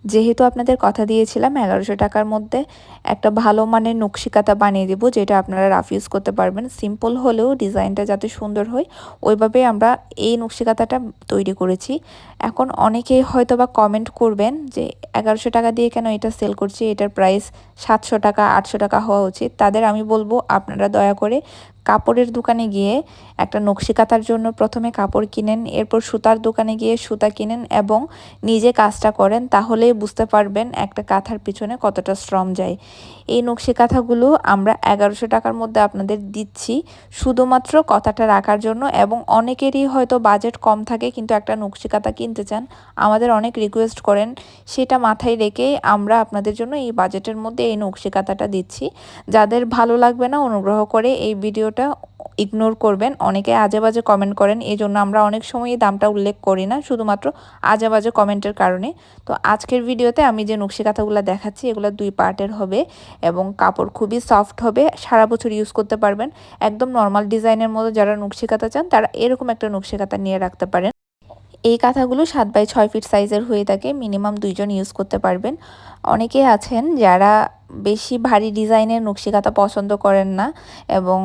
যেহেতু আপনাদের কথা দিয়েছিলাম ১১০০ টাকার মধ্যে একটা ভালো মানের নকশি কাঁথা বানিয়ে দিব, যেটা আপনারা রাফ ইউজ করতে পারবেন। সিম্পল হলেও ডিজাইনটা যাতে সুন্দর হয় ওইভাবে আমরা এই নকশি কাঁথাটা তৈরি করেছি। এখন অনেকেই হয়তোবা কমেন্ট করবেন যে ১১০০ টাকা দিয়ে কেন এটা সেল করছি, এটার প্রাইস ৭০০ টাকা ৮০০ টাকা হওয়া উচিত। তাদের আমি বলবো আপনারা দয়া করে কাপড়ের দোকানে গিয়ে একটা নকশি কাঁথার জন্য প্রথমে কাপড় কিনেন, এরপর সুতার দোকানে গিয়ে সুতা কিনেন এবং নিজে কাজটা করেন, তাহলেই বুঝতে পারবেন একটা কাঁথার পিছনে কতটা শ্রম যায়। এই নকশি কাঁথাগুলো আমরা ১১০০ টাকার মধ্যে আপনাদের দিচ্ছি শুধুমাত্র কথাটা রাখার জন্য। এবং অনেকেরই হয়তো বাজেট কম থাকে কিন্তু একটা নকশি কাঁথা কিনতে চান, আমাদের অনেক রিকোয়েস্ট করেন, সেটা মাথায় রেখেই আমরা আপনাদের জন্য এই বাজেটের মধ্যে এই নকশি কাঁথাটা দিচ্ছি। যাদের ভালো লাগবে না অনুগ্রহ করে এই ভিডিওটা ইগনোর করবেন। অনেকে আজে বাজে কমেন্ট করেন, এই জন্য আমরা অনেক সময় দামটা উল্লেখ করি না, শুধুমাত্র আজে বাজে কমেন্টের কারণে। তো আজকের ভিডিওতে আমি যে নকশি কাঁথাগুলো দেখাচ্ছি এগুলো 2 পার্টের হবে এবং কাপড় খুবই সফট হবে, সারা বছর ইউজ করতে পারবেন। একদম নর্মাল ডিজাইনের মতো যারা নকশি কাঁথা চান তারা এরকম একটা নকশি কাঁথা নিয়ে রাখতে পারেন। এই কাঁথাগুলো 7x6 ফিট সাইজের হয়ে থাকে, মিনিমাম 2 জন ইউজ করতে পারবেন। অনেকেই আছেন যারা বেশি ভারী ডিজাইনের নকশি কাঁথা পছন্দ করেন না এবং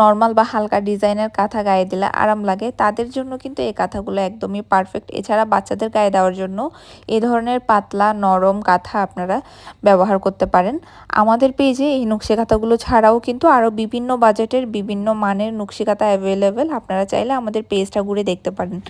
নর্মাল বা হালকা ডিজাইনের কাঁথা গায়ে দিলে আরাম লাগে, তাদের জন্য কিন্তু এই কাঁথাগুলো একদমই পারফেক্ট। এছাড়া বাচ্চাদের গায়ে দেওয়ার জন্য এ ধরনের পাতলা নরম কাঁথা আপনারা ব্যবহার করতে পারেন। আমাদের পেজে এই নকশি কাঁথাগুলো ছাড়াও কিন্তু আরও বিভিন্ন বাজেটের বিভিন্ন মানের নকশি কাঁথা অ্যাভেলেবেল, আপনারা চাইলে আমাদের পেজটা ঘুরে দেখতে পারেন।